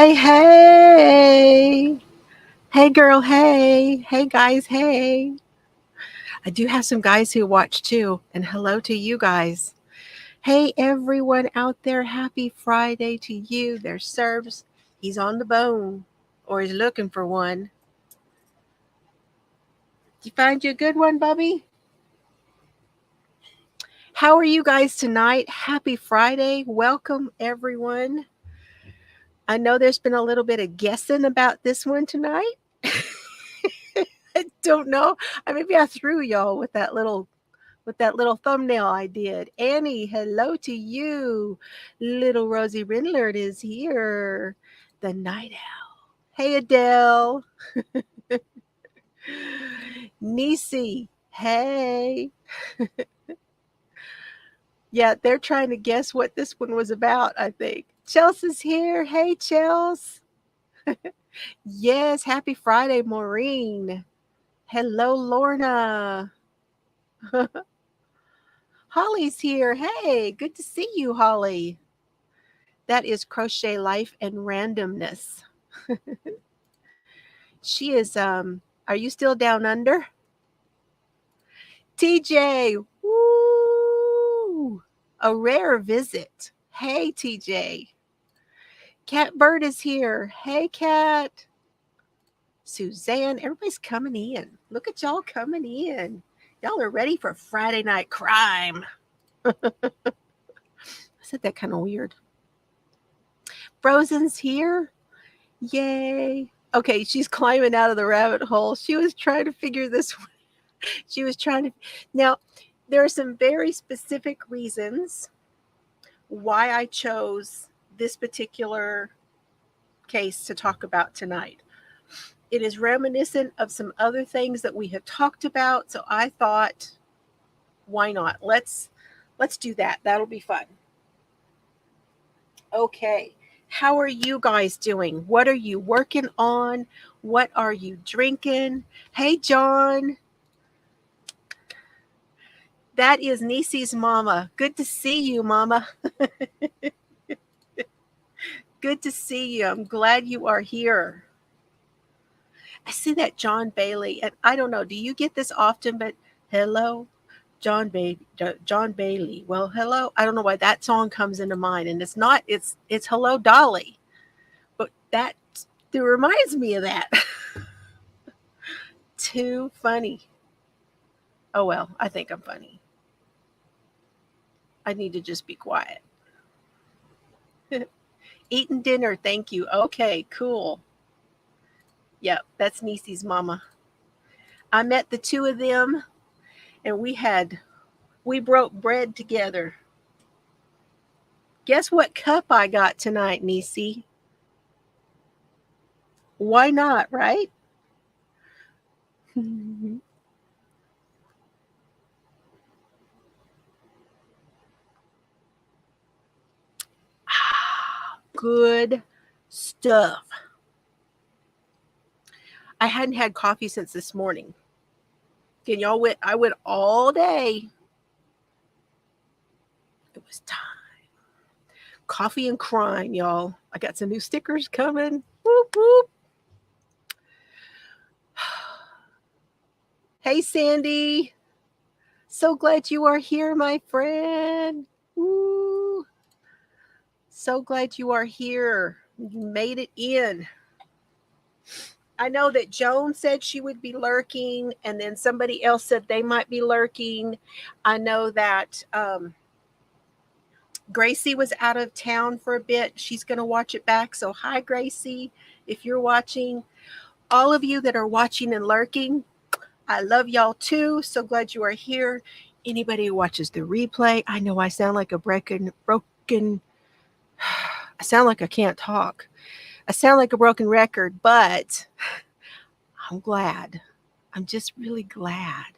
Hey, hey. Hey, girl, hey. Hey, guys, hey. I do have some guys who watch too. And hello to you guys. Hey, everyone out there. Happy Friday to you. There's Serbs. He's on the bone or he's looking for one. Did you find you a good one, Bubby? How are you guys tonight? Happy Friday. Welcome, everyone. I know there's been a little bit of guessing about this one tonight. I don't know. Maybe I threw y'all with that little thumbnail I did. Annie, hello to you. Little Rosie Rindlert is here. The night owl. Hey Adele. Nisi. Hey. Yeah, they're trying to guess what this one was about, I think. Chelsea's here. Hey Chels. Yes, happy Friday, Maureen. Hello, Lorna. Holly's here. Hey, good to see you, Holly. That is Crochet Life and Randomness. She is, are you still down under? TJ, woo! A rare visit. Hey, TJ. Catbird is here. Hey, Cat. Suzanne, everybody's coming in. Look at y'all coming in. Y'all are ready for Friday night crime. I said that kind of weird. Frozen's here. Yay. Okay, she's climbing out of the rabbit hole. She was trying to figure this one. She was trying to. Now, there are some very specific reasons why I chose this particular case to talk about tonight. It is reminiscent of some other things that we have talked about, so I thought, why not? Let's do that. That'll be fun. Okay. How are you guys doing? What are you working on? What are you drinking? Hey, John. That is Nisi's mama. Good to see you, mama. Good to see you. I'm glad you are here. I see that John Bailey, and I don't know, do you get this often? But hello, John Bailey. Well, hello. I don't know why that song comes into mind, and it's not. It's Hello Dolly, but that it reminds me of that. Too funny. Oh well, I think I'm funny. I need to just be quiet. Eating dinner, thank you. Okay, cool. Yep, that's Nisi's mama. I met the two of them, and we broke bread together. Guess what cup I got tonight, Nisi? Why not, right? Good stuff. I hadn't had coffee since this morning. And y'all I went all day. It was time. Coffee and crime, y'all. I got some new stickers coming. Whoop, whoop. Hey, Sandy. So glad you are here, my friend. Woo. So glad you are here. You made it in. I know that Joan said she would be lurking, and then somebody else said they might be lurking. I know that Gracie was out of town for a bit. She's going to watch it back. So, hi, Gracie, if you're watching. All of you that are watching and lurking, I love y'all too. So glad you are here. Anybody who watches the replay, I know I sound like a broken. I sound like I can't talk. I sound like a broken record, but I'm glad. I'm just really glad.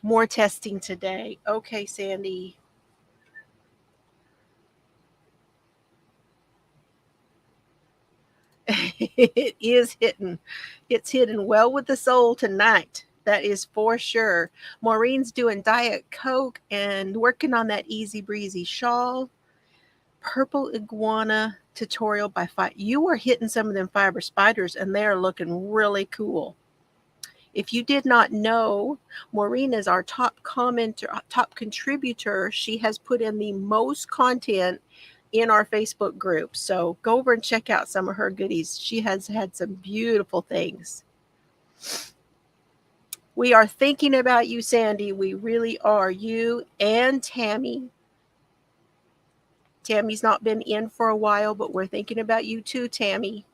More testing today. Okay, Sandy. It is hitting. It's hitting well with the soul tonight. That is for sure. Maureen's doing Diet Coke and working on that easy breezy shawl. Purple iguana tutorial by you are hitting some of them fiber spiders, and they are looking really cool. If you did not know, Maureen is our top commenter, top contributor. She has put in the most content in our Facebook group. So go over and check out some of her goodies. She has had some beautiful things. We are thinking about you, Sandy. We really are. You and Tammy. Tammy's not been in for a while, but we're thinking about you too, Tammy.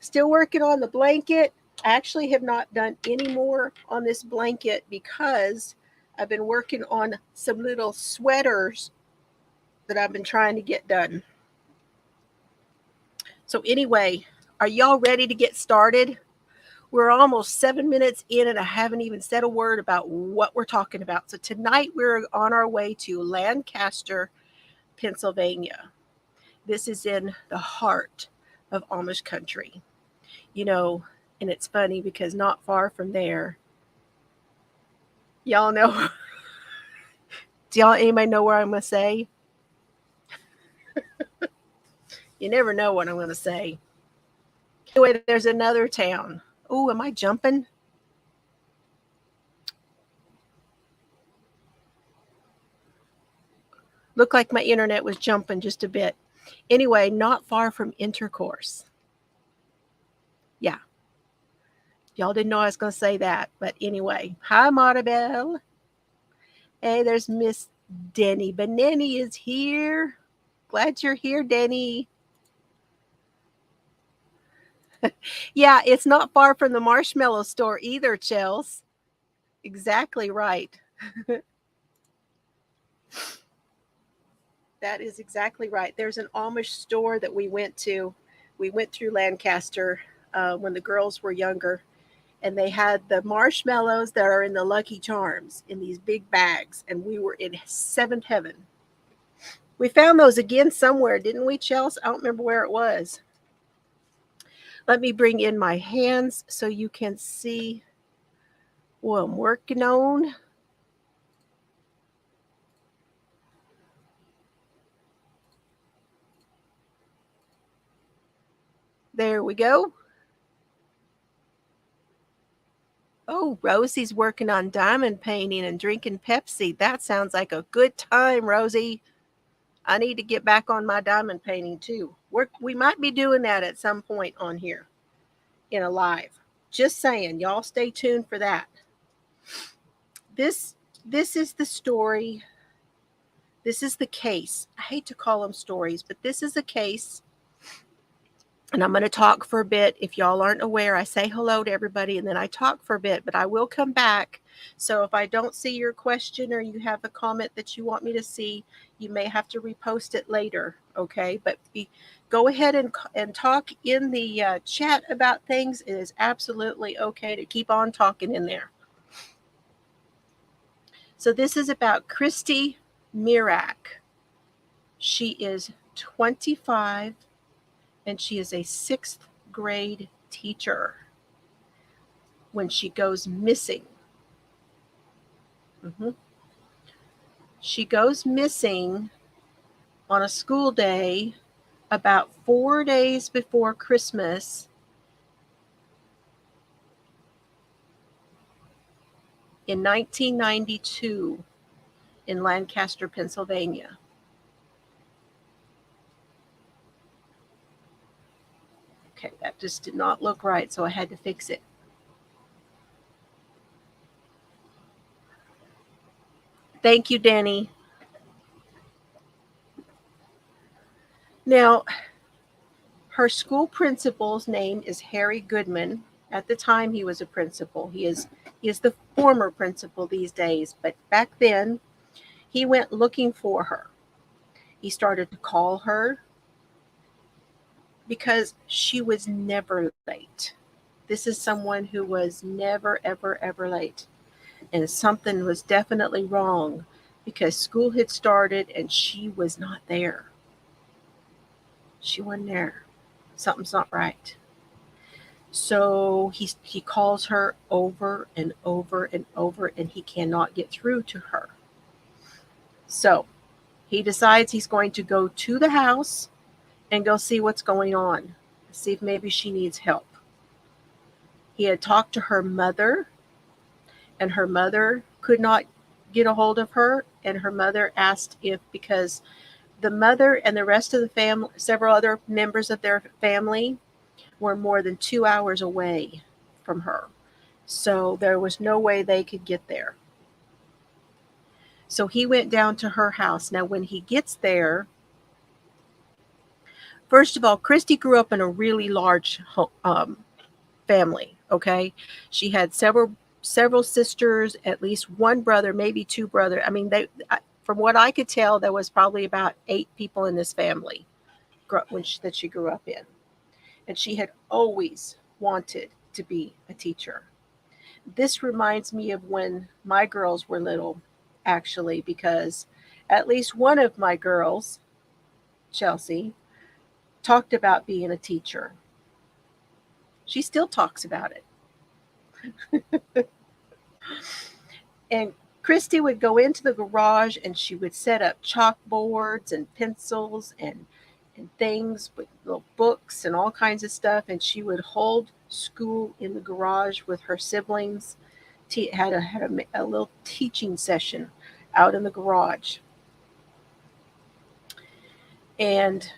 Still working on the blanket. I actually have not done any more on this blanket because I've been working on some little sweaters that I've been trying to get done. So anyway, are y'all ready to get started? We're almost 7 minutes in and I haven't even said a word about what we're talking about. So tonight we're on our way to Lancaster, Pennsylvania. This is in the heart of Amish country. You know, and it's funny because not far from there, y'all know, anybody know where I'm going to say? You never know what I'm going to say. Anyway, there's another town. Oh, am I jumping? Looked like my internet was jumping just a bit. Anyway, not far from Intercourse. Yeah. Y'all didn't know I was going to say that. But anyway, hi, Maribel. Hey, there's Miss Denny. Benny is here. Glad you're here, Denny. Yeah, it's not far from the marshmallow store either, Chels. Exactly right. That is exactly right. There's an Amish store that we went to. We went through Lancaster when the girls were younger, and they had the marshmallows that are in the Lucky Charms in these big bags, and we were in seventh heaven. We found those again somewhere, didn't we, Chels? I don't remember where it was. Let me bring in my hands so you can see what I'm working on. There we go. Oh, Rosie's working on diamond painting and drinking Pepsi. That sounds like a good time, Rosie. I need to get back on my diamond painting too. We might be doing that at some point on here in a live. Just saying, y'all stay tuned for that. This is the story. This is the case. I hate to call them stories, but this is a case. And I'm going to talk for a bit. If y'all aren't aware, I say hello to everybody and then I talk for a bit, but I will come back. So if I don't see your question or you have a comment that you want me to see, you may have to repost it later. Okay. But go ahead and talk in the chat about things. It is absolutely okay to keep on talking in there. So this is about Christy Mirak. She is 25 and she is a 6th grade teacher. When she goes missing. She goes missing on a school day about 4 days before Christmas in 1992 in Lancaster, Pennsylvania. Okay, that just did not look right, so I had to fix it. Thank you, Danny. Now, her school principal's name is Harry Goodman. At the time, he was a principal. He is the former principal these days, but back then, he went looking for her. He started to call her because she was never late. This is someone who was never, ever, ever late. And something was definitely wrong because school had started and she was not there. She wasn't there. Something's not right. So he calls her over and over and over and he cannot get through to her. So he decides he's going to go to the house and go see what's going on, see if maybe she needs help. He had talked to her mother, and her mother could not get a hold of her. And her mother asked if, because the mother and the rest of the family, several other members of their family, were more than 2 hours away from her. So there was no way they could get there. So he went down to her house. Now, when he gets there, first of all, Christy grew up in a really large family. Okay, she had several sisters, at least one brother, maybe two brothers. I mean, from what I could tell, there was probably about 8 people in this family that she grew up in, and she had always wanted to be a teacher. This reminds me of when my girls were little, actually, because at least one of my girls, Chelsea, talked about being a teacher. She still talks about it. And Christy would go into the garage and she would set up chalkboards and pencils and things with little books and all kinds of stuff. And she would hold school in the garage with her siblings. Had a little teaching session out in the garage. And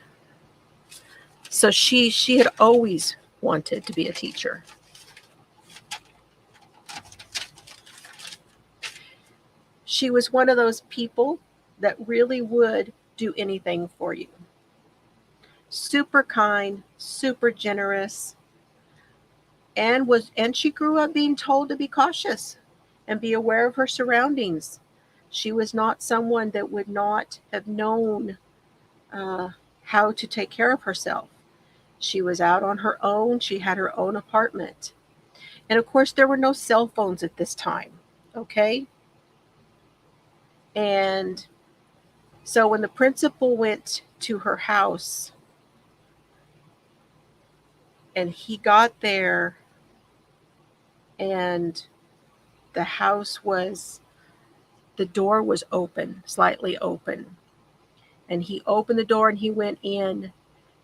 so she had always wanted to be a teacher. She was one of those people that really would do anything for you. Super kind, super generous, and she grew up being told to be cautious and be aware of her surroundings. She was not someone that would not have known how to take care of herself. She was out on her own. She had her own apartment. And of course, there were no cell phones at this time. Okay? And so when the principal went to her house and he got there, and the door was open, slightly open. And he opened the door and he went in,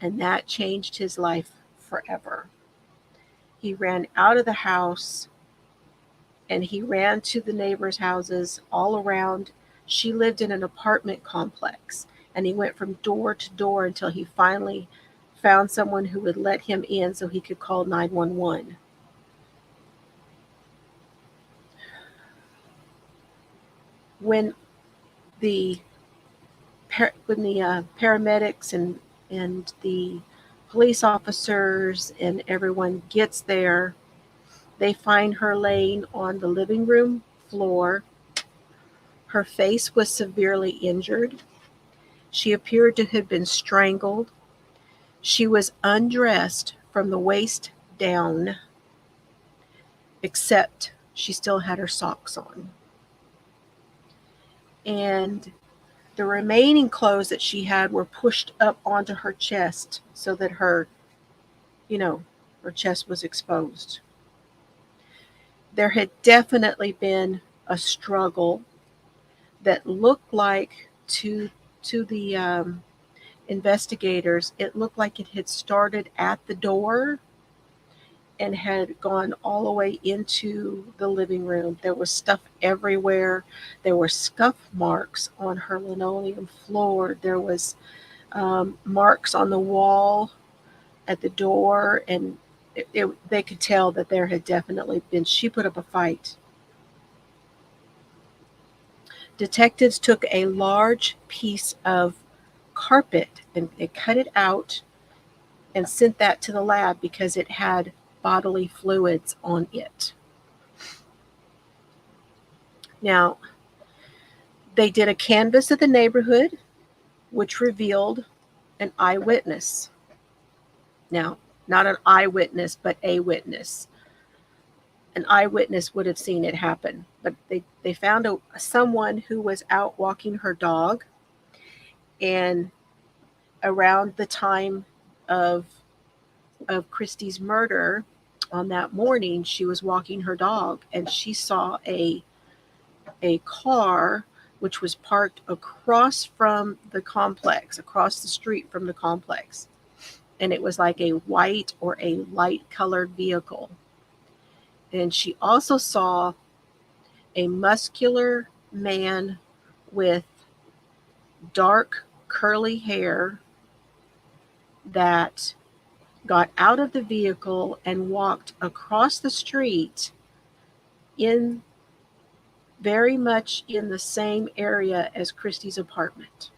and that changed his life forever. He ran out of the house and he ran to the neighbors' houses all around. She lived in an apartment complex, and he went from door to door until he finally found someone who would let him in so he could call 911. When the paramedics and the police officers and everyone gets there, they find her laying on the living room floor. Her face was severely injured. She appeared to have been strangled. She was undressed from the waist down, except she still had her socks on. And the remaining clothes that she had were pushed up onto her chest so that her chest was exposed. There had definitely been a struggle that looked like, to the investigators, it looked like it had started at the door and had gone all the way into the living room. There was stuff everywhere. There were scuff marks on her linoleum floor. There was marks on the wall at the door, and they could tell that there had definitely been, she put up a fight. Detectives took a large piece of carpet and they cut it out and sent that to the lab because it had bodily fluids on it. Now, they did a canvass of the neighborhood, which revealed an eyewitness. Now, not an eyewitness, but a witness. An eyewitness would have seen it happen, but they found someone who was out walking her dog, and around the time of Christy's murder, on that morning, she was walking her dog and she saw a car which was parked across from the complex, across the street from the complex. and it was like a white or a light colored vehicle. And she also saw a muscular man with dark curly hair that got out of the vehicle and walked across the street in very much in the same area as Christy's apartment.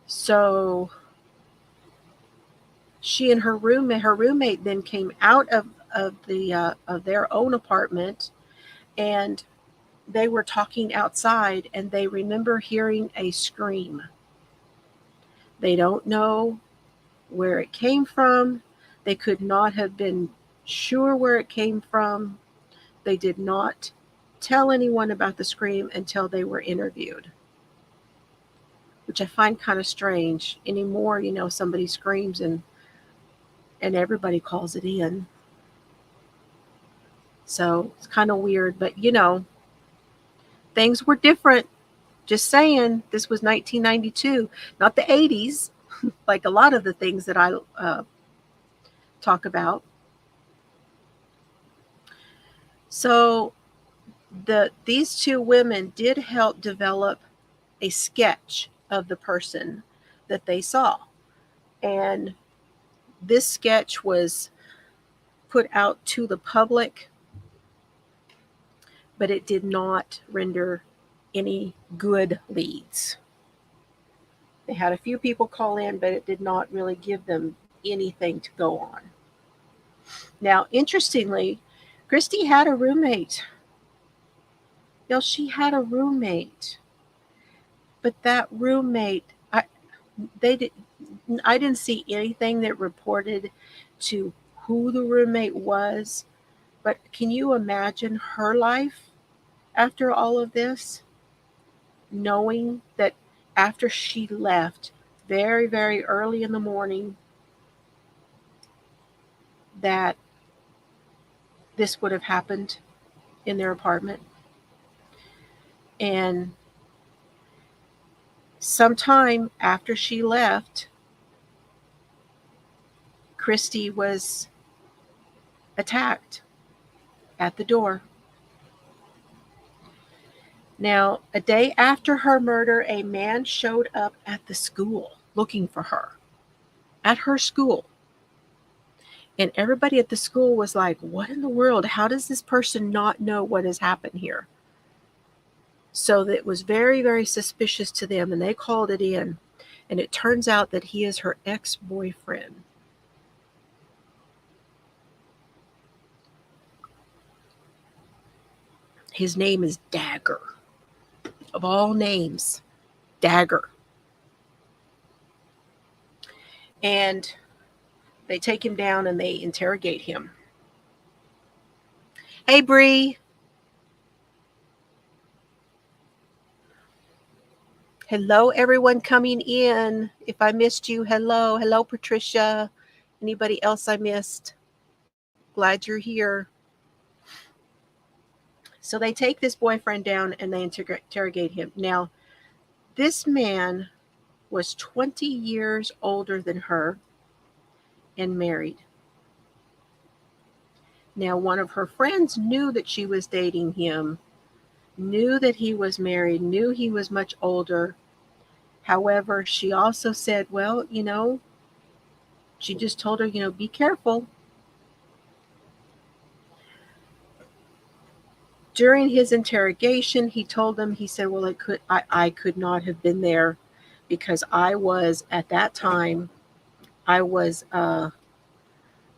So she and her roommate then came out of their own apartment, and they were talking outside, and they remember hearing a scream. They don't know where it came from. They could not have been sure where it came from. They did not tell anyone about the scream until they were interviewed, which I find kind of strange. Anymore, somebody screams and everybody calls it in. So it's kind of weird, but things were different. Just saying, this was 1992, not the 80s, like a lot of the things that I talk about. So these two women did help develop a sketch of the person that they saw. And this sketch was put out to the public, but it did not render any good leads. They had a few people call in, but it did not really give them anything to go on. Now, interestingly, Christy had a roommate. She had a roommate. But that roommate, I didn't see anything that reported to who the roommate was. But can you imagine her life after all of this? Knowing that after she left very, very early in the morning, that this would have happened in their apartment. And sometime after she left, Christy was attacked at the door. Now, a day after her murder, a man showed up at the school looking for her, at her school. And everybody at the school was like, what in the world? How does this person not know what has happened here? So that was very, very suspicious to them, and they called it in. And it turns out that he is her ex-boyfriend. His name is Dagger. Of all names, Dagger. And they take him down and they interrogate him. Hey, Bree. Hello, everyone coming in. If I missed you, hello. Hello, Patricia. Anybody else I missed? Glad you're here. So they take this boyfriend down and they interrogate him. Now, this man was 20 years older than her and married. Now, one of her friends knew that she was dating him, knew that he was married, knew he was much older. However, she also said, well, she just told her, be careful. During his interrogation, he told them, he said, well, I could not have been there because at that time, I was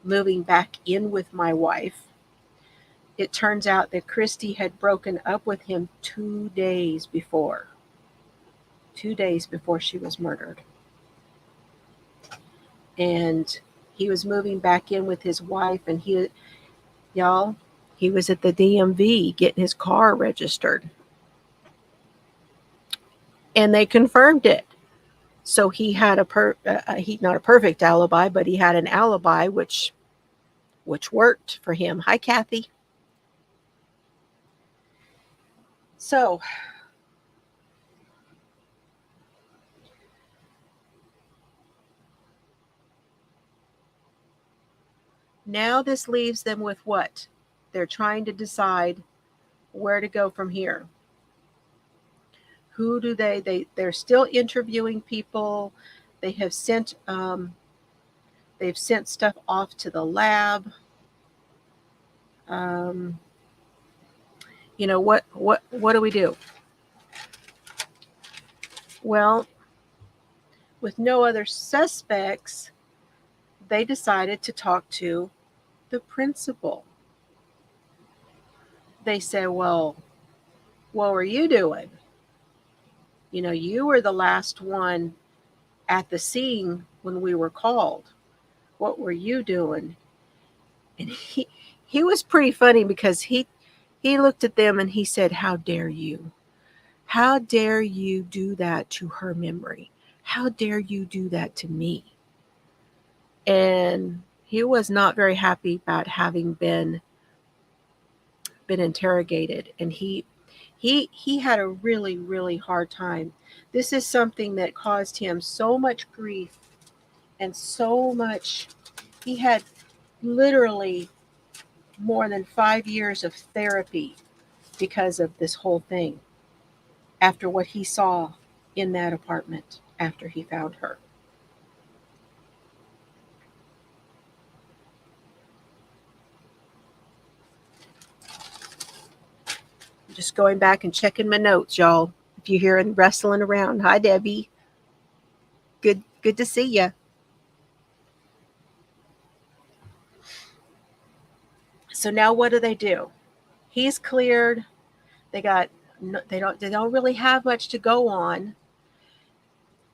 moving back in with my wife. It turns out that Christy had broken up with him 2 days before. 2 days before she was murdered. And he was moving back in with his wife, and he was at the DMV getting his car registered. And they confirmed it. So he had not a perfect alibi, but he had an alibi which worked for him. Hi, Kathy. So Now this leaves them with what? They're trying to decide where to go from here. Who do they're still interviewing people. They have sent they've sent stuff off to the lab. Um, what do we do? Well, with no other suspects, they decided to talk to the principal. They said, well, what were you doing? You were the last one at the scene when we were called. What were you doing? And he was pretty funny because he looked at them and he said, how dare you? How dare you do that to her memory? How dare you do that to me? And he was not very happy about having been interrogated, and he had a really, really hard time. This is something that caused him so much grief and so much. He had literally more than 5 years of therapy because of this whole thing, after what he saw in that apartment after he found her. Just going back and checking my notes, y'all. If you're hearing wrestling around, hi Debbie. Good to see you. So now what do? He's cleared. They don't really have much to go on.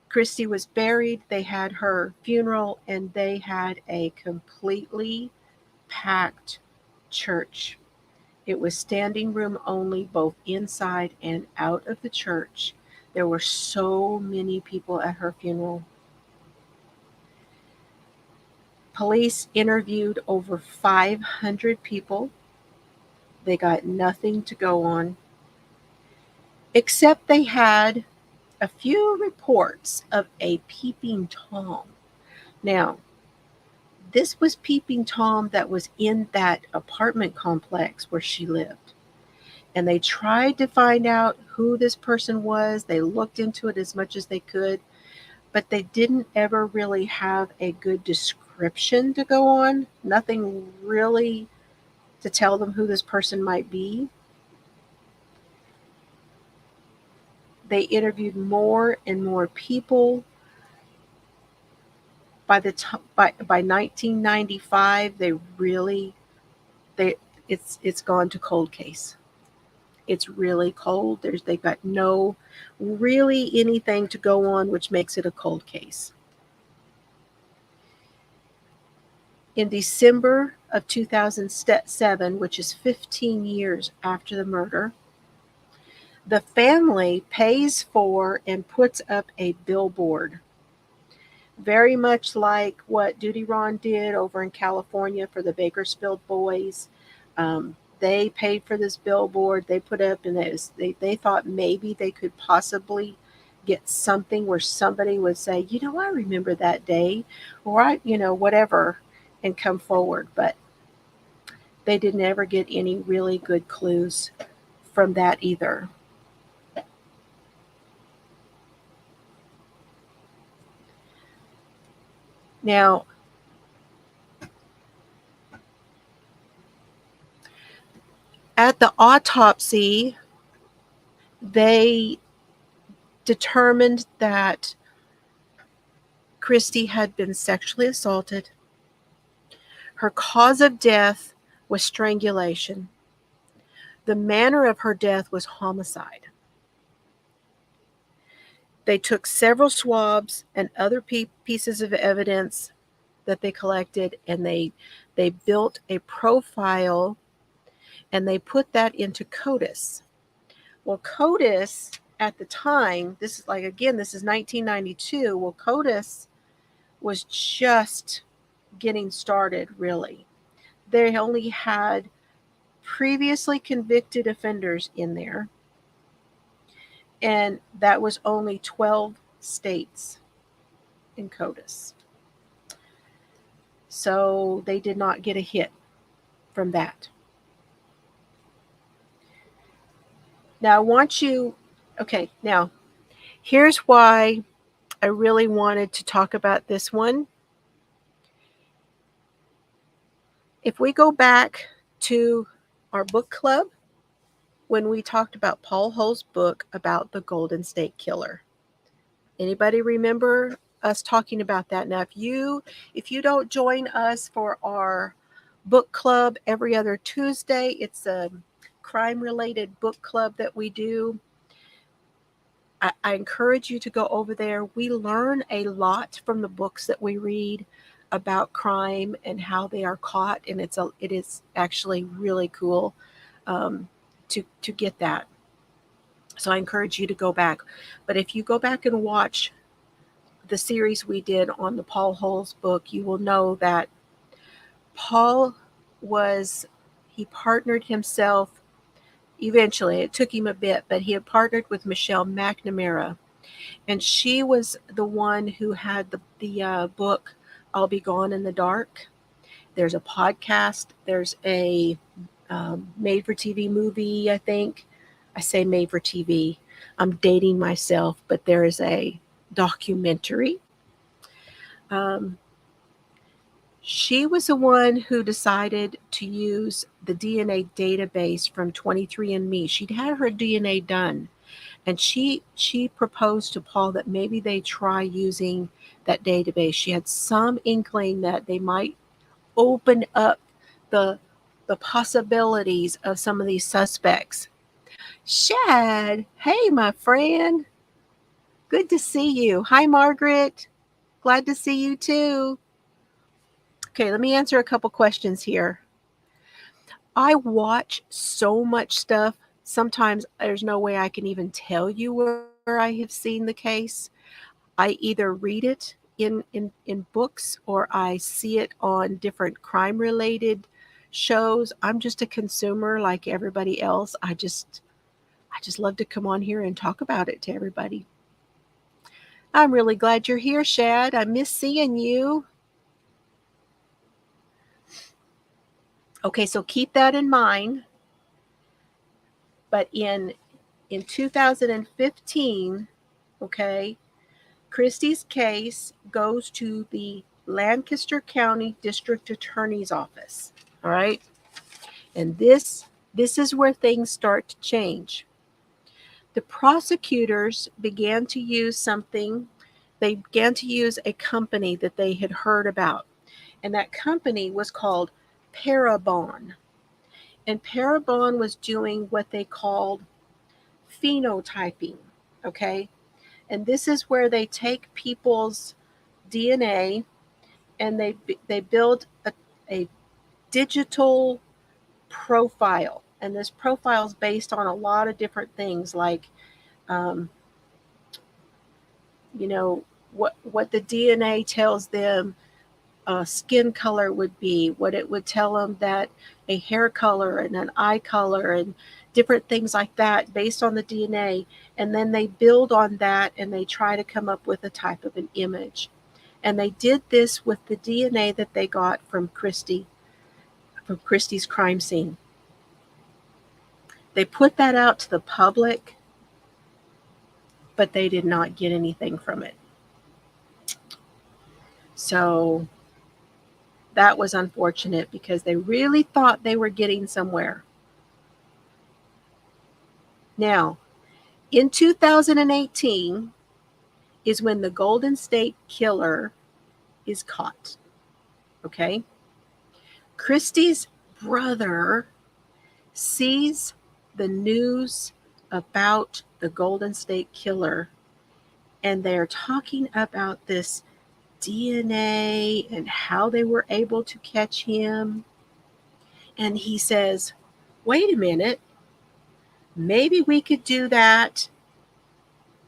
Christy was buried. They had her funeral, and they had a completely packed church. It was standing room only, both inside and out of the church. There were so many people at her funeral. Police interviewed over 500 people. They got nothing to go on, except they had a few reports of a peeping Tom. Now, this was peeping Tom that was in that apartment complex where she lived. And they tried to find out who this person was. They looked into it as much as they could, but they didn't ever really have a good description to go on. Nothing really to tell them who this person might be. They interviewed more and more people. By 1995, it's gone to cold case. It's really cold. They've got no really anything to go on, which makes it a cold case. In December of 2007, which is 15 years after the murder, the family pays for and puts up a billboard, very much like what Duty Ron did over in California for the Bakersfield boys. They paid for this billboard. They put up, and they thought maybe they could possibly get something where somebody would say, I remember that day, or whatever, and come forward. But they didn't ever get any really good clues from that either. Now, at the autopsy, they determined that Christy had been sexually assaulted. Her cause of death was strangulation. The manner of her death was homicide. They took several swabs and other pieces of evidence that they collected, and they built a profile, and they put that into CODIS. Well, CODIS at the time, this is 1992. Well, CODIS was just getting started, really. They only had previously convicted offenders in there, and that was only 12 states in CODIS. So they did not get a hit from that. Now I want you, okay, now here's why I really wanted to talk about this one. If we go back to our book club, when we talked about Paul Hull's book about the Golden State Killer. Anybody remember us talking about that? Now, if you don't join us for our book club every other Tuesday, it's a crime-related book club that we do. I encourage you to go over there. We learn a lot from the books that we read about crime and how they are caught, and it is actually really cool to get that. So I encourage you to go back. But if you go back and watch the series we did on the Paul Hull's book, you will know that Paul he partnered himself eventually. It took him a bit, but he had partnered with Michelle McNamara. And she was the one who had the book, I'll Be Gone in the Dark. There's a podcast. There's a made-for-TV movie, I think. I say made-for-TV. I'm dating myself, but there is a documentary. She was the one who decided to use the DNA database from 23andMe. She'd had her DNA done, and she proposed to Paul that maybe they try using that database. She had some inkling that they might open up the possibilities of some of these suspects. Shad, hey, my friend. Good to see you. Hi, Margaret. Glad to see you too. Okay, let me answer a couple questions here. I watch so much stuff. Sometimes there's no way I can even tell you where I have seen the case. I either read it in books or I see it on different crime-related shows. I'm just a consumer like everybody else. I just love to come on here and talk about it to everybody. I'm really glad you're here, Shad. I miss seeing you. Okay, so keep that in mind. But in 2015, okay, Christie's case goes to the Lancaster County District Attorney's Office. All right. And this is where things start to change. The prosecutors began to use something. They began to use a company that they had heard about. And that company was called Parabon. And Parabon was doing what they called phenotyping. Okay. And this is where they take people's DNA and they build a digital profile. And this profile is based on a lot of different things like, what the DNA tells them skin color would be, what it would tell them that a hair color and an eye color and different things like that based on the DNA. And then they build on that and they try to come up with a type of an image. And they did this with the DNA that they got from Christie's crime scene. They put that out to the public, but they did not get anything from it. So that was unfortunate because they really thought they were getting somewhere. Now, in 2018 is when the Golden State Killer is caught. Okay? Christie's brother sees the news about the Golden State Killer, and they're talking about this DNA and how they were able to catch him. And he says, wait a minute, maybe we could do that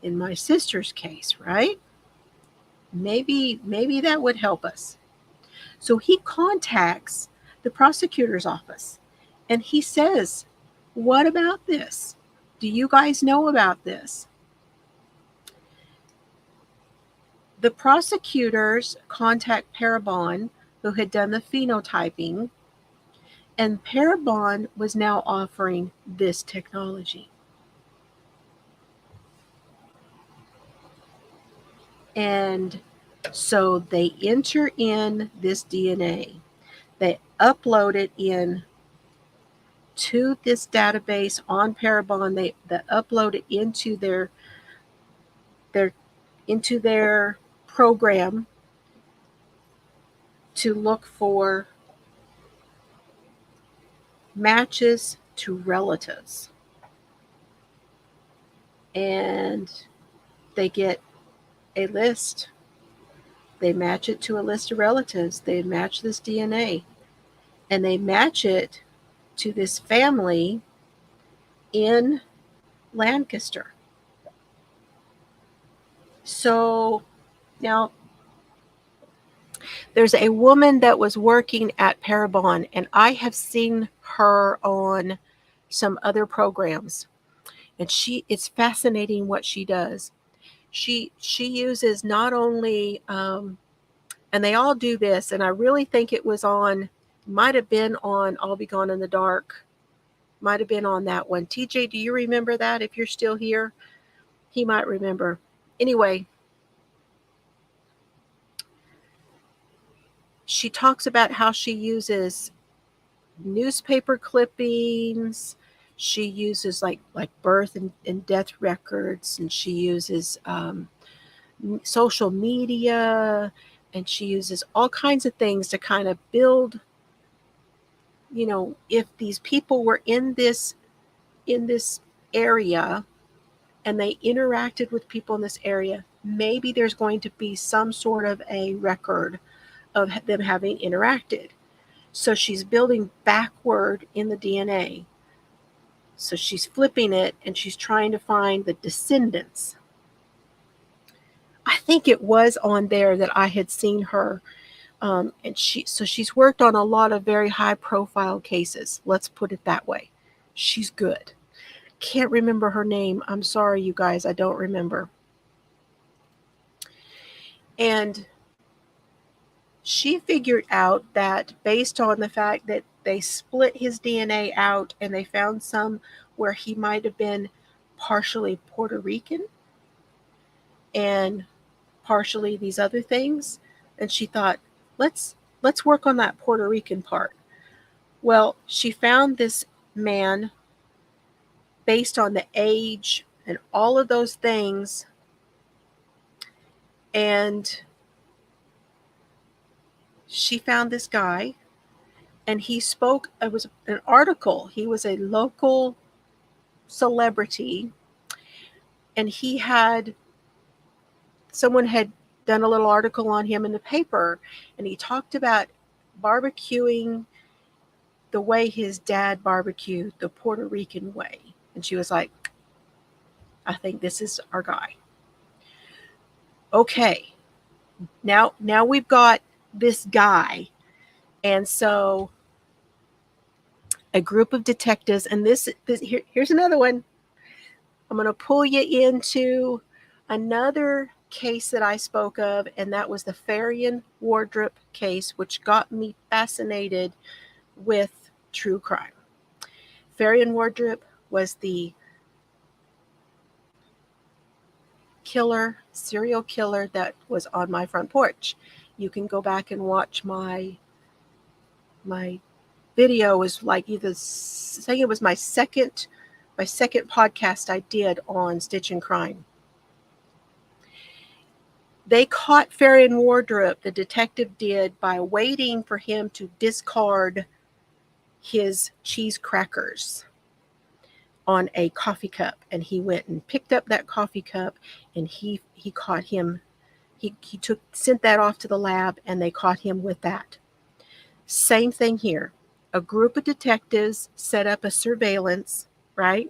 in my sister's case, right? Maybe that would help us. So he contacts the prosecutor's office and he says, what about this? Do you guys know about this? The prosecutors contact Parabon. who had done the phenotyping, and Parabon was now offering this technology. And so they enter in this DNA, they upload it in to this database on Parabon, they upload it into their program to look for matches to relatives. And they get a list. They match it to a list of relatives. They match this DNA. And they match it to this family in Lancaster. So now there's a woman that was working at Parabon, and I have seen her on some other programs. And it's fascinating what she does. She uses not only, and they all do this, and I really think it was on, might have been on I'll Be Gone in the Dark, might have been on that one. TJ, do you remember that? If you're still here, he might remember. Anyway, she talks about how she uses newspaper clippings. She uses like birth and death records, and she uses social media, and she uses all kinds of things to kind of build, if these people were in this area and they interacted with people in this area, maybe there's going to be some sort of a record of them having interacted. So she's building backward in the DNA. So she's flipping it and she's trying to find the descendants. I think it was on there that I had seen her. And she's worked on a lot of very high profile cases. Let's put it that way. She's good. Can't remember her name. I'm sorry, you guys. I don't remember. And she figured out that based on the fact that they split his DNA out and they found some where he might have been partially Puerto Rican and partially these other things. And she thought, let's work on that Puerto Rican part. Well, she found this man based on the age and all of those things. And she found this guy, and he spoke, it was an article. He was a local celebrity, and someone had done a little article on him in the paper, and he talked about barbecuing the way his dad barbecued, the Puerto Rican way. And she was like, I think this is our guy. Okay, now we've got this guy. And so a group of detectives, and here's another one. I'm going to pull you into another case that I spoke of, and that was the Farian Wardrop case, which got me fascinated with true crime. Farian Wardrop was the serial killer that was on my front porch. You can go back and watch my video. Was like either saying it was my second podcast I did on Stitch and Crime. They caught Farian Wardrop, the detective did, by waiting for him to discard his cheese crackers on a coffee cup. And he went and picked up that coffee cup, and he caught him. He sent that off to the lab, and they caught him with that. Same thing here. A group of detectives set up a surveillance, right?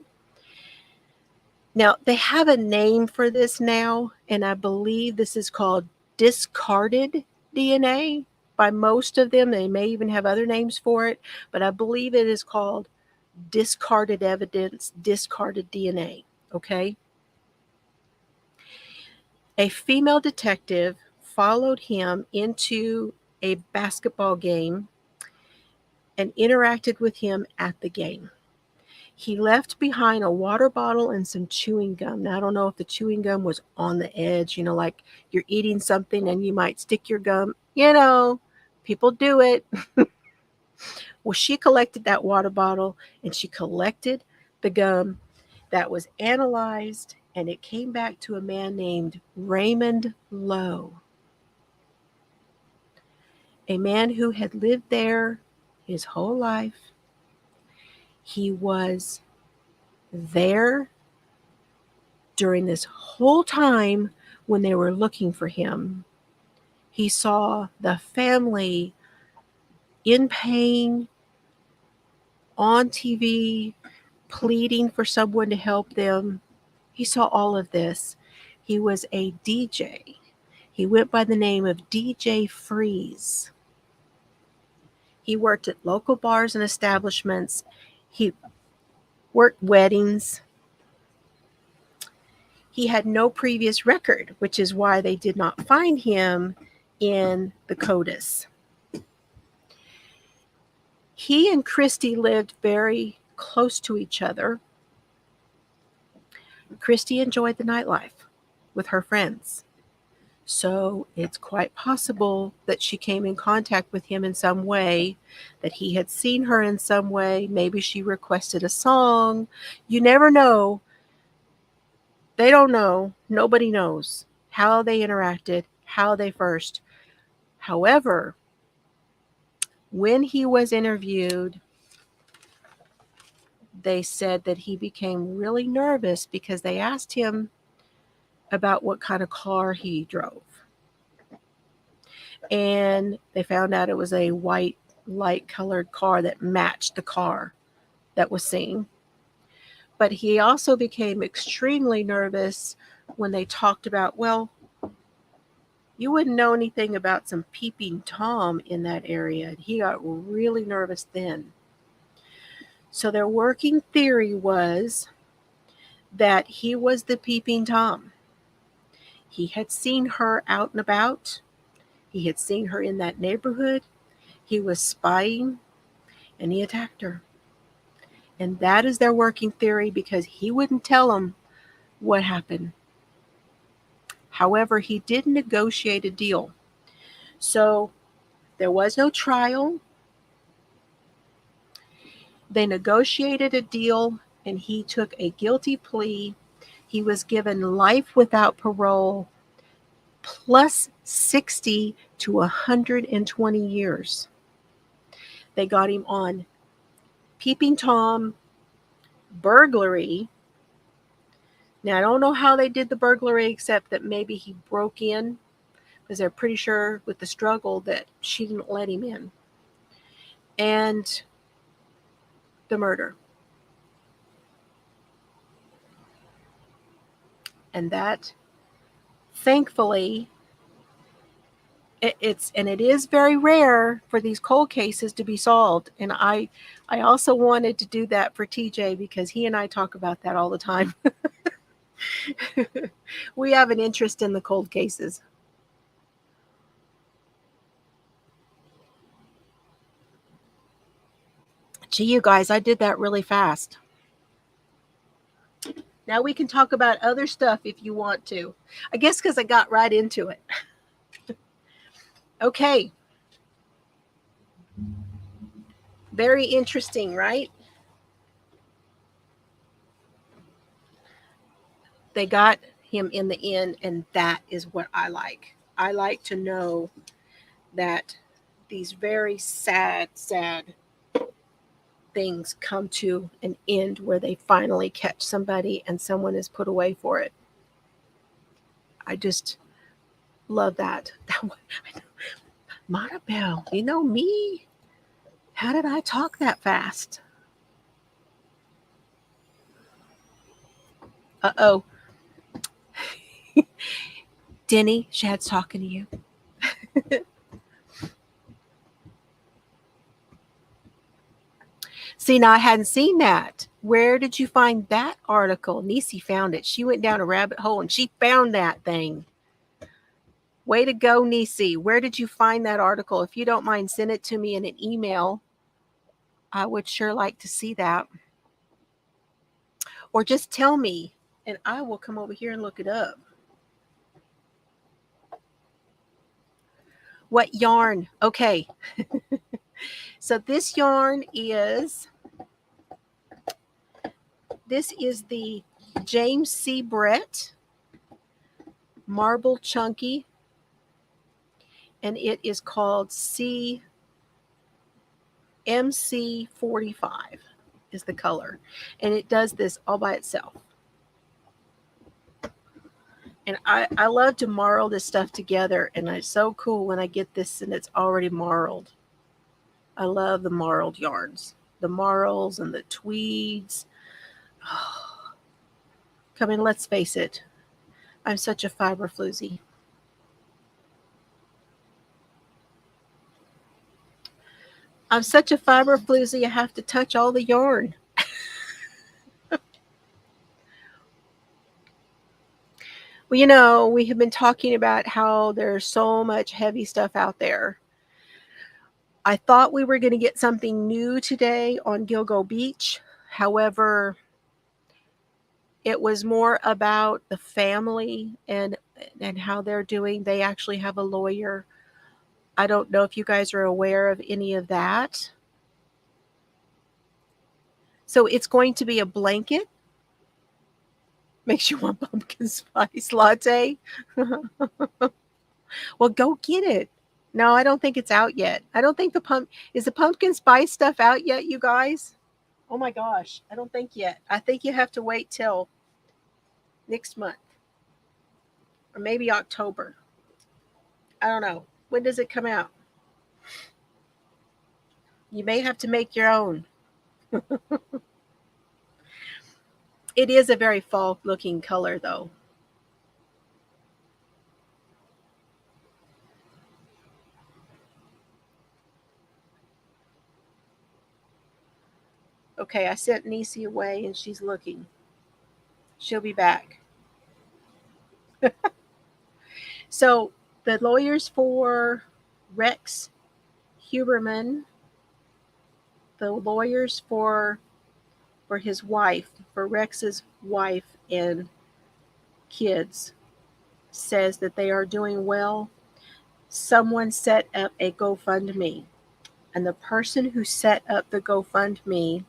Now, they have a name for this now, and I believe this is called discarded DNA by most of them. They may even have other names for it, but I believe it is called discarded evidence, discarded DNA, okay? A female detective followed him into a basketball game and interacted with him at the game. He left behind a water bottle and some chewing gum. Now, I don't know if the chewing gum was on the edge, like you're eating something and you might stick your gum. People do it. Well, she collected that water bottle and she collected the gum that was analyzed, and it came back to a man named Raymond Lowe, a man who had lived there his whole life. He was there during this whole time when they were looking for him. He saw the family in pain on TV, pleading for someone to help them. He saw all of this. He was a DJ. He went by the name of DJ Freeze. He worked at local bars and establishments. He worked weddings. He had no previous record, which is why they did not find him in the CODIS. He and Christy lived very close to each other. Christy enjoyed the nightlife with her friends. So it's quite possible that she came in contact with him in some way, that he had seen her in some way. Maybe she requested a song. You never know. They don't know. Nobody knows how they interacted, how they first. However, when he was interviewed, they said that he became really nervous because they asked him about what kind of car he drove. And they found out it was a white, light-colored car that matched the car that was seen. But he also became extremely nervous when they talked about, well, you wouldn't know anything about some peeping Tom in that area. He got really nervous then. So their working theory was that he was the peeping Tom. He had seen her out and about. He had seen her in that neighborhood. He was spying, and he attacked her. And that is their working theory because he wouldn't tell them what happened. However, he did negotiate a deal. So there was no trial. They negotiated a deal, and he took a guilty plea. He was given life without parole, plus 60 to 120 years. They got him on peeping Tom, burglary. Now, I don't know how they did the burglary, except that maybe he broke in, because they're pretty sure with the struggle that she didn't let him in. And the murder. And that, thankfully, it is very rare for these cold cases to be solved. And I also wanted to do that for TJ because he and I talk about that all the time. We have an interest in the cold cases. Gee, you guys, I did that really fast. Now we can talk about other stuff if you want to. I guess because I got right into it. Okay. Very interesting, right? They got him in the end, and that is what I like. I like to know that these very sad things come to an end where they finally catch somebody and someone is put away for it. I just love that. Maribel, you know me? How did I talk that fast? Uh-oh. Denny, Shad's talking to you. See, now I hadn't seen that. Where did you find that article? Niecy found it. She went down a rabbit hole and she found that thing. Way to go, Nisi. Where did you find that article? If you don't mind, send it to me in an email. I would sure like to see that. Or just tell me, and I will come over here and look it up. What yarn? Okay. So this yarn is the James C. Brett Marble Chunky, and it is called MC45 is the color, and it does this all by itself. And I love to marl this stuff together, and it's so cool when I get this and it's already marled. I love the marled yarns, the marls and the tweeds. Oh, come in, let's face it. I'm such a fiber floozy. I'm such a fiber floozy, I have to touch all the yarn. Well, we have been talking about how there's so much heavy stuff out there. I thought we were going to get something new today on Gilgo Beach. However, it was more about the family and how they're doing. They actually have a lawyer. I don't know if you guys are aware of any of that. So it's going to be a blanket. Makes you want pumpkin spice latte. Well, go get it. No, I don't think it's out yet. I don't think is the pumpkin spice stuff out yet, you guys? Oh my gosh, I don't think yet. I think you have to wait till next month or maybe October. I don't know. When does it come out? You may have to make your own. It is a very fall looking color though. Okay, I sent Nisi away and she's looking. She'll be back. So the lawyers for Rex Huberman, the lawyers for his wife, for Rex's wife and kids, says that they are doing well. Someone set up a GoFundMe, and the person who set up the GoFundMe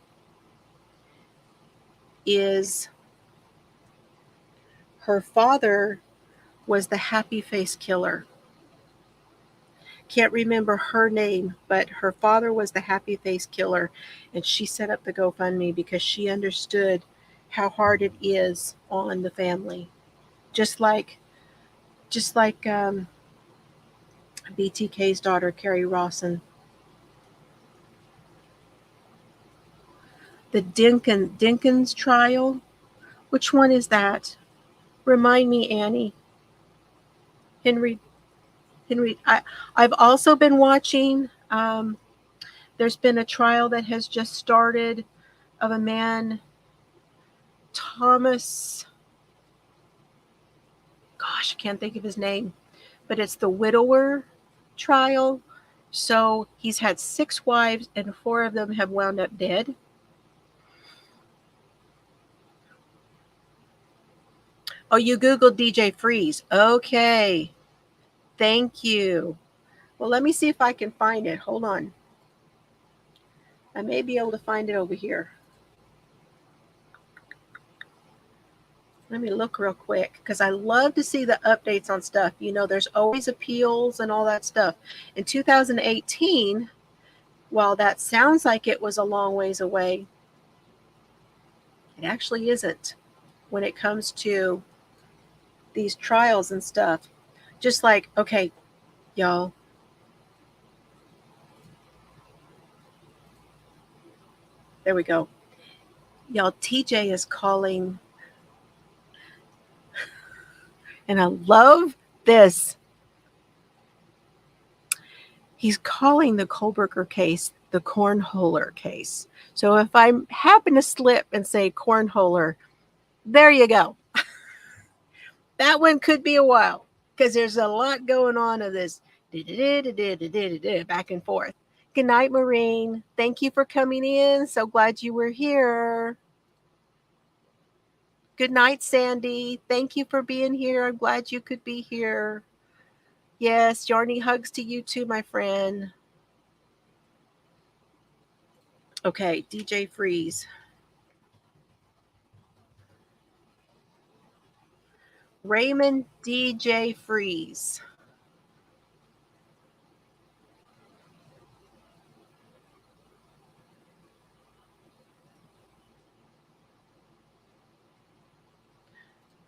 is her father was the Happy Face Killer. Can't remember her name, but her father was the Happy Face Killer, and she set up the GoFundMe because she understood how hard it is on the family. Just like BTK's daughter, Carrie Rawson. The Dinkins trial. Which one is that? Remind me, Annie. Henry. I've also been watching. There's been a trial that has just started of a man, Thomas. Gosh, I can't think of his name, but it's the widower trial. So he's had 6 wives, and 4 of them have wound up dead. Oh, you Googled DJ Freeze. Okay. Thank you. Well, let me see if I can find it. Hold on. I may be able to find it over here. Let me look real quick because I love to see the updates on stuff. There's always appeals and all that stuff. In 2018, while that sounds like it was a long ways away, it actually isn't when it comes to these trials and stuff. Just like, okay, y'all. There we go. Y'all, TJ is calling, and I love this. He's calling the Kohlberger case the cornholer case. So if I happen to slip and say cornholer, there you go. That one could be a while. because there's a lot going on of this back and forth. Good night, Maureen. Thank you for coming in. So glad you were here. Good night, Sandy. Thank you for being here. I'm glad you could be here. Yes, Yarny, hugs to you too, my friend. Okay, DJ Freeze. Raymond DJ Freeze.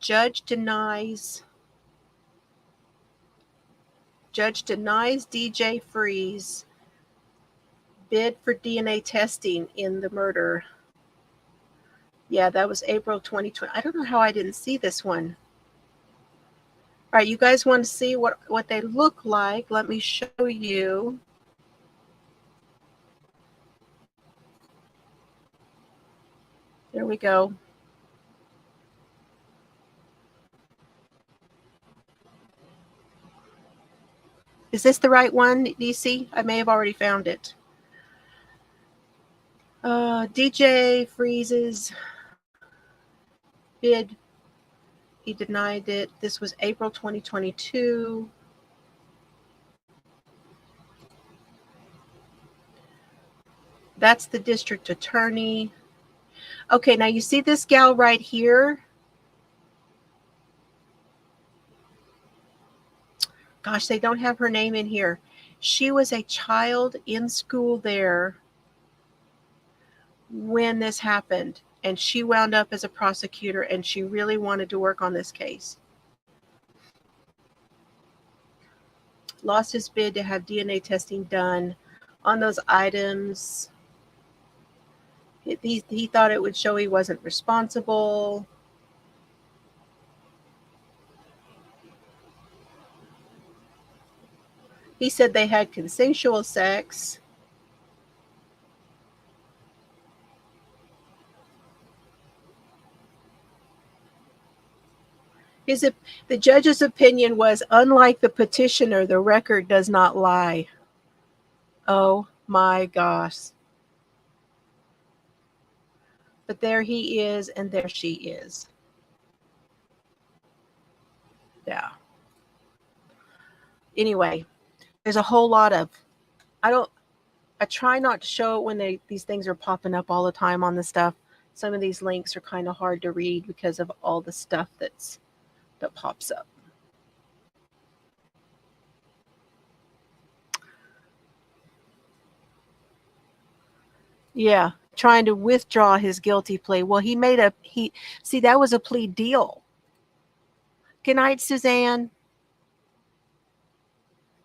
Judge denies DJ Freeze bid for DNA testing in the murder. Yeah, that was April 2020. I don't know how I didn't see this one. All right, you guys want to see what they look like? Let me show you. There we go. Is this the right one, DC? I may have already found it. DJ Freeze's bid. He denied it. This was April 2022. That's the district attorney. Okay, now you see this gal right here? Gosh, they don't have her name in here. She was a child in school there when this happened, and she wound up as a prosecutor, and she really wanted to work on this case. Lost his bid to have DNA testing done on those items. He thought it would show he wasn't responsible. He said they had consensual sex. The judge's opinion was, unlike the petitioner, the record does not lie. Oh my gosh. But there he is, and there she is. Yeah. Anyway, there's a whole lot of, I try not to show it when these things are popping up all the time on the stuff. Some of these links are kind of hard to read because of all the stuff that pops up. Yeah, trying to withdraw his guilty plea. Well, see, that was a plea deal. Good night, Suzanne.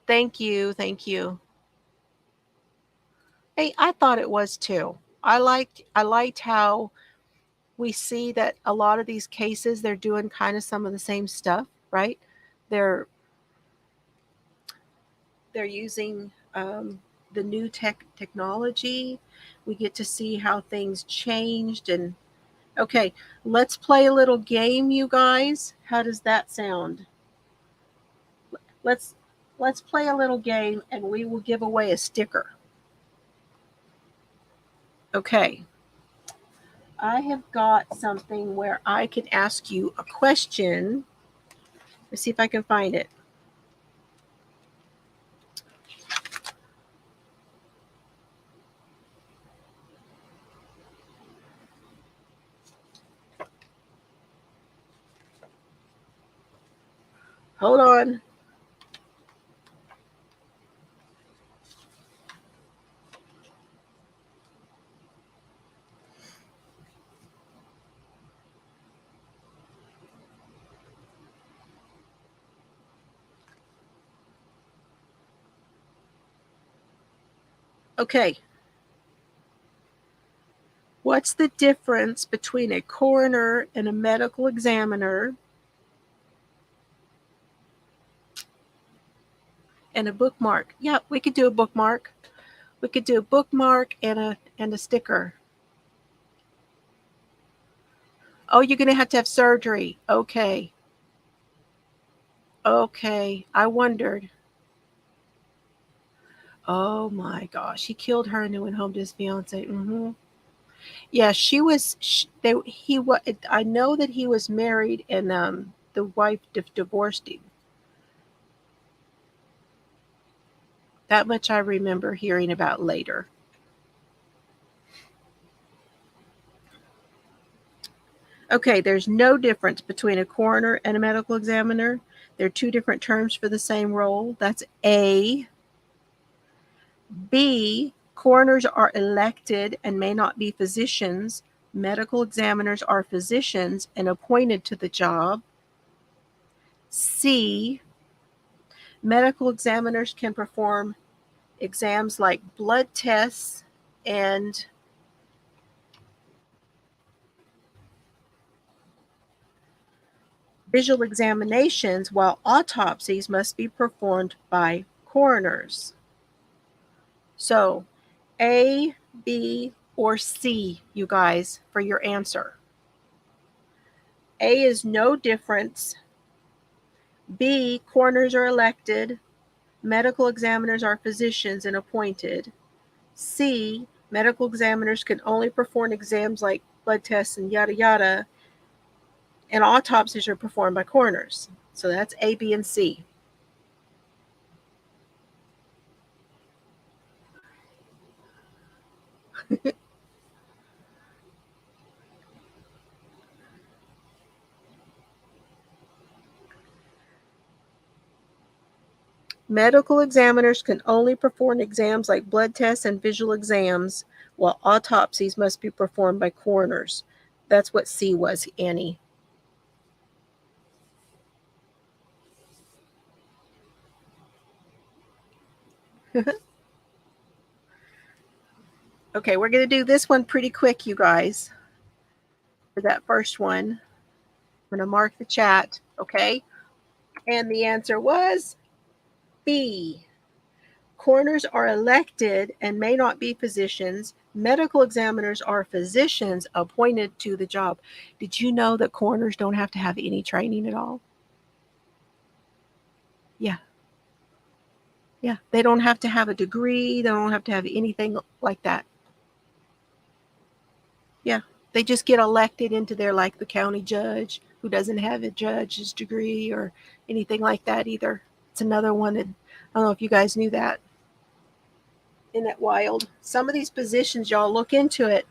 Thank you. Hey, I thought it was too. I liked how we see that a lot of these cases, they're doing kind of some of the same stuff, right? They're using the new technology. We get to see how things changed. And okay, let's play a little game, you guys. How does that sound? Let's play a little game, and we will give away a sticker. Okay. I have got something where I can ask you a question. Let's see if I can find it. Hold on. Okay. What's the difference between a coroner and a medical examiner and a bookmark? Yeah, we could do a bookmark. We could do a bookmark and a sticker. Oh, you're going to have surgery. Okay. Okay, I wondered. Oh my gosh, he killed her and then went home to his fiance. Yeah, she was. They. He was. I know that he was married, and the wife divorced him. That much I remember hearing about later. Okay, there's no difference between a coroner and a medical examiner. They're two different terms for the same role. That's A. B. Coroners are elected and may not be physicians. Medical examiners are physicians and appointed to the job. C. Medical examiners can perform exams like blood tests and visual examinations, while autopsies must be performed by coroners. So, A, B, or C, you guys, for your answer. A is no difference. B, coroners are elected. Medical examiners are physicians and appointed. C, medical examiners can only perform exams like blood tests and yada yada, and autopsies are performed by coroners. So that's A, B, and C. Medical examiners can only perform exams like blood tests and visual exams, while autopsies must be performed by coroners. That's what C was, Annie. Okay, we're going to do this one pretty quick, you guys, for that first one. I'm going to mark the chat, okay? And the answer was B. Coroners are elected and may not be physicians. Medical examiners are physicians appointed to the job. Did you know that coroners don't have to have any training at all? Yeah. Yeah. They don't have to have a degree. They don't have to have anything like that. Yeah. They just get elected into there like the county judge who doesn't have a judge's degree or anything like that either. It's another one that I don't know if you guys knew that. Isn't that wild? Some of these positions, y'all look into it.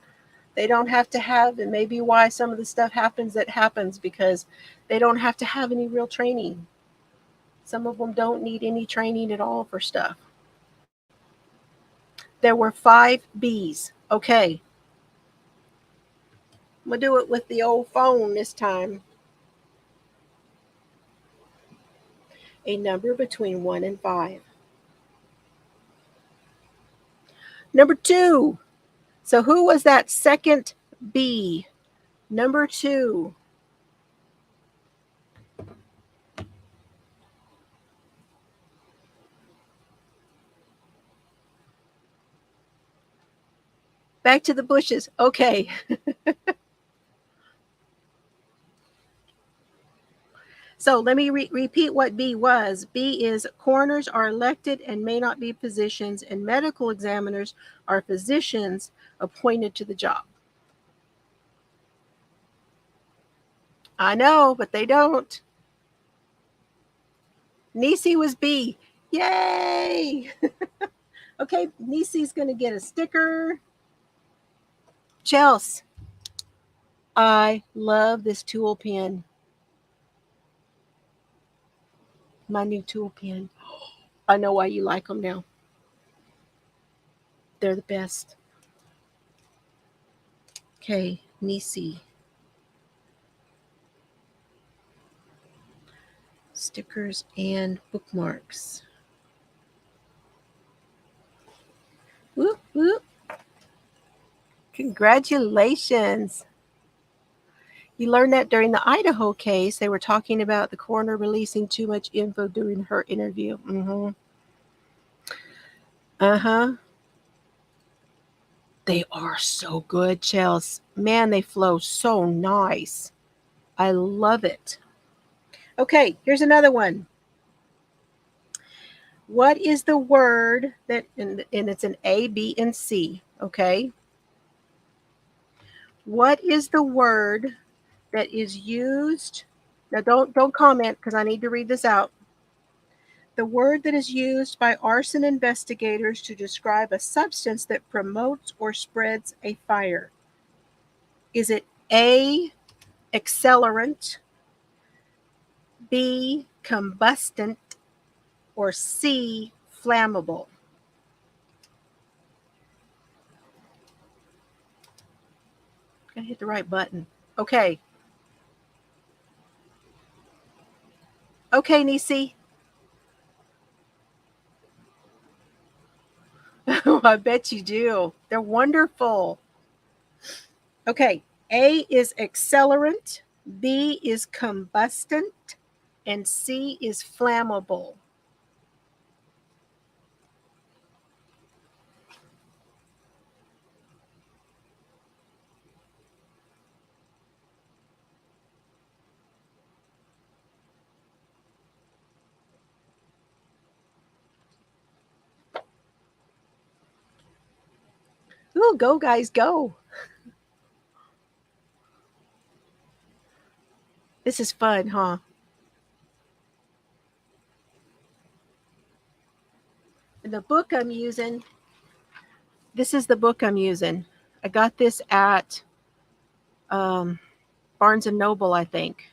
They don't have to have, and maybe why some of the stuff happens that happens because they don't have to have any real training. Some of them don't need any training at all for stuff. There were 5 B's. Okay. I'm going to do it with the old phone this time. A number between 1 and 5. Number 2. So who was that second B? Number 2. Back to the bushes. Okay. So let me repeat what B was. B is coroners are elected and may not be physicians, and medical examiners are physicians appointed to the job. I know, but they don't. Nisi was B. Yay! Okay, Nisi's going to get a sticker. Chelsea, I love this tool pen. My new tool pen. I know why you like them now. They're the best. Okay, Nisi. Stickers and bookmarks. Whoop, whoop. Congratulations. You learned that during the Idaho case. They were talking about the coroner releasing too much info during her interview. Uh-huh. They are so good, Chels. Man, they flow so nice. I love it. Okay, here's another one. What is the word that, and it's an A, B, and C, okay? What is the word that is used? Now don't comment because I need to read this out. The word that is used by arson investigators to describe a substance that promotes or spreads a fire. Is it A, accelerant, B, combustant, or C, flammable? Gotta hit the right button. Okay. Okay, Nisi. I bet you do. They're wonderful. Okay. A is accelerant, B is combustant, and C is flammable. Ooh, go, guys, go. This is fun, huh? And the book I'm using, this is the book I'm using. I got this at Barnes and Noble, I think.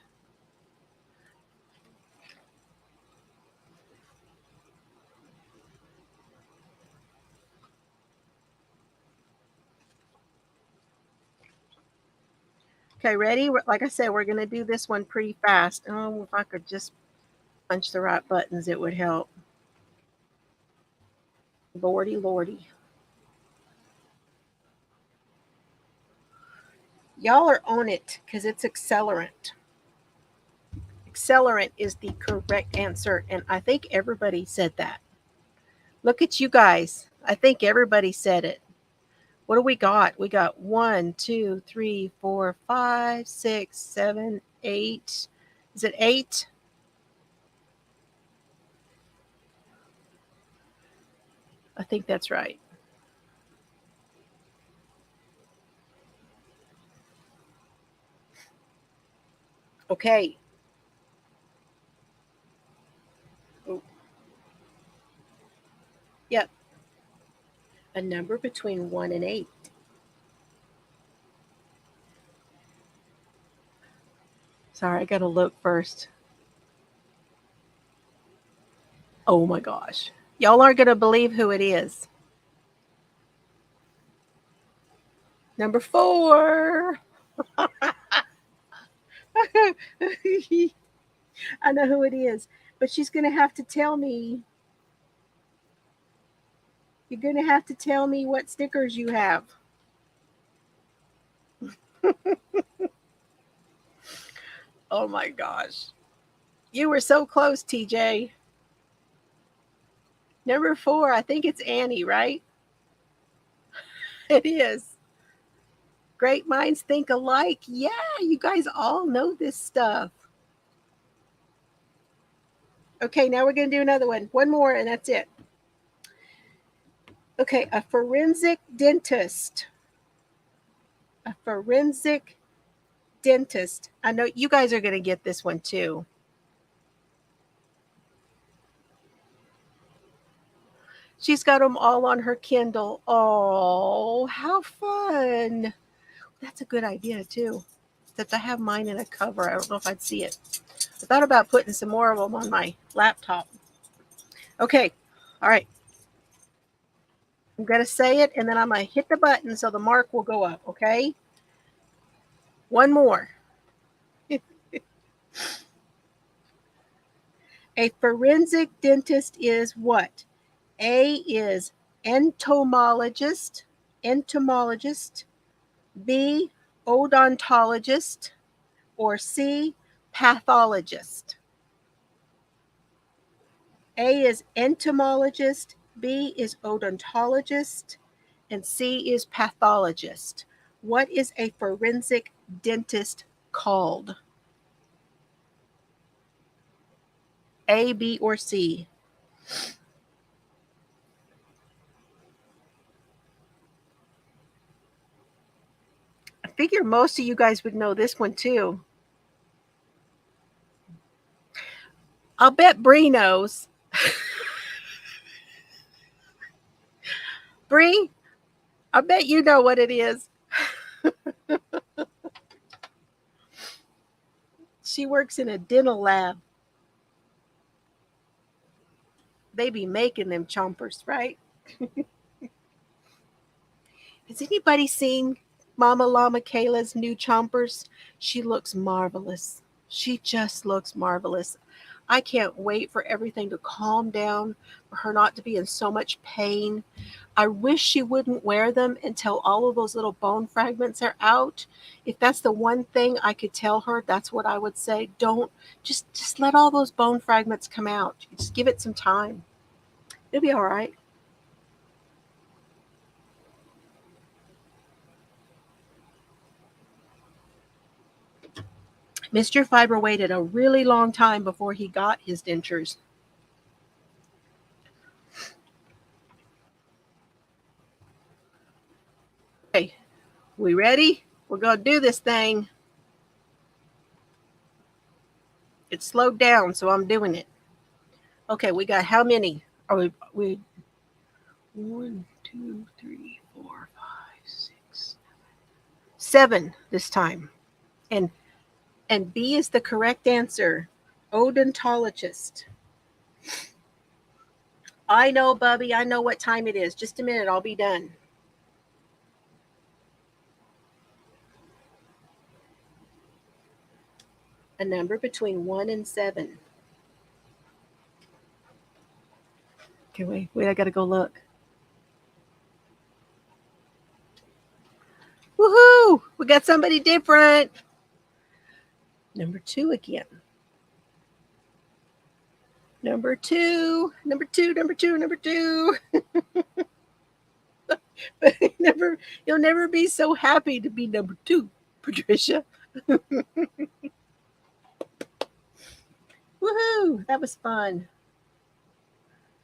Okay, ready? Like I said, we're going to do this one pretty fast. Oh, if I could just punch the right buttons, it would help. Lordy, lordy. Y'all are on it because it's accelerant. Accelerant is the correct answer, and I think everybody said that. Look at you guys. I think everybody said it. What do we got? We got 1, 2, 3, 4, 5, 6, 7, 8. Is it 8? I think that's right. Okay. Oh, yep. A number between 1 and 8. Sorry, I got to look first. Oh my gosh. Y'all aren't going to believe who it is. Number 4. I know who it is, but she's going to have to tell me. You're going to have to tell me what stickers you have. Oh my gosh. You were so close, TJ. Number 4, I think it's Annie, right? It is. Great minds think alike. Yeah, you guys all know this stuff. Okay, now we're going to do another one. One more, and that's it. Okay, a forensic dentist. A forensic dentist. I know you guys are going to get this one too. She's got them all on her Kindle. Oh, how fun. That's a good idea too. Since I have mine in a cover, I don't know if I'd see it. I thought about putting some more of them on my laptop. Okay, all right. I'm going to say it, and then I'm going to hit the button so the mark will go up, okay? One more. A forensic dentist is what? A is entomologist, B, odontologist, or C, pathologist. A is entomologist, B is odontologist, and C is pathologist. What is a forensic dentist called? A, B, or C? figure most of you guys would know this one too. I'll bet Bree knows. Bree, I bet you know what it is. She works in a dental lab. They be making them chompers, right? Has anybody seen Mama Llama Kayla's new chompers? She looks marvelous. She just looks marvelous. I can't wait for everything to calm down, for her not to be in so much pain. I wish she wouldn't wear them until all of those little bone fragments are out. If that's the one thing I could tell her, that's what I would say. Don't just let all those bone fragments come out. Just give it some time. It'll be all right. Mr. Fiber waited a really long time before he got his dentures. Okay, we ready? We're going to do this thing. It's slowed down, so I'm doing it. Okay, we got how many? Are we 1, 2, 3, 4, 5, 6, 7 this time. And B is the correct answer. Odontologist. I know, Bubby. I know what time it is. Just a minute, I'll be done. A number between 1 and 7. Okay, wait, I gotta go look. Woohoo! We got somebody different. Number 2 again. Number 2, number 2, number 2, number 2. But you'll never be so happy to be number 2, Patricia. Woohoo! That was fun.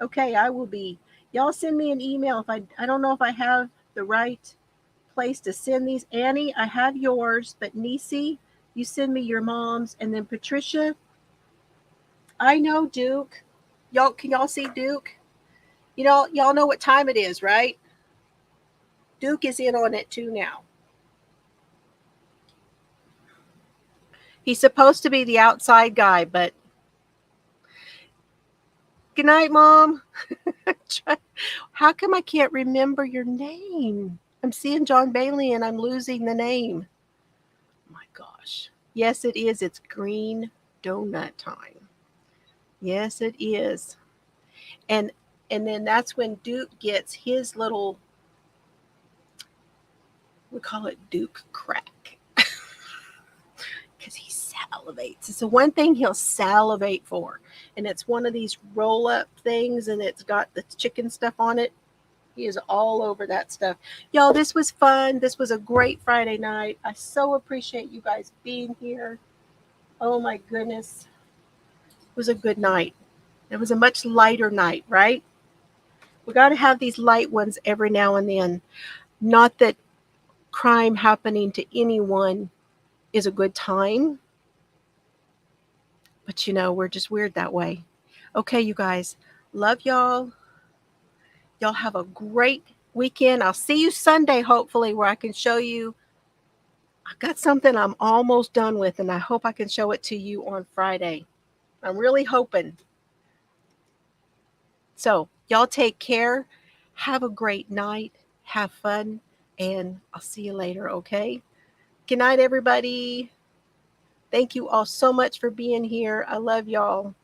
Okay, I will be. Y'all send me an email if I don't know if I have the right place to send these. Annie, I have yours, but Nisi, you send me your mom's, and then Patricia. I know Duke. Y'all, can y'all see Duke? You know, y'all know what time it is, right? Duke is in on it too now. He's supposed to be the outside guy, but good night, Mom. How come I can't remember your name? I'm seeing John Bailey and I'm losing the name. Oh my gosh. Yes, it is. It's green donut time. Yes, it is. And then that's when Duke gets his little, we call it Duke crack. Because he salivates. It's the one thing he'll salivate for. And it's one of these roll up things and it's got the chicken stuff on it. He is all over that stuff. Y'all, this was fun. This was a great Friday night. I so appreciate you guys being here. Oh my goodness. It was a good night. It was a much lighter night, right? We got to have these light ones every now and then. Not that crime happening to anyone is a good time, but you know, we're just weird that way. Okay, you guys, love y'all. Y'all have a great weekend. I'll see you Sunday, hopefully, where I can show you. I got something I'm almost done with, and I hope I can show it to you on Friday. I'm really hoping. So, y'all take care. Have a great night. Have fun, and I'll see you later, okay? Good night, everybody. Thank you all so much for being here. I love y'all.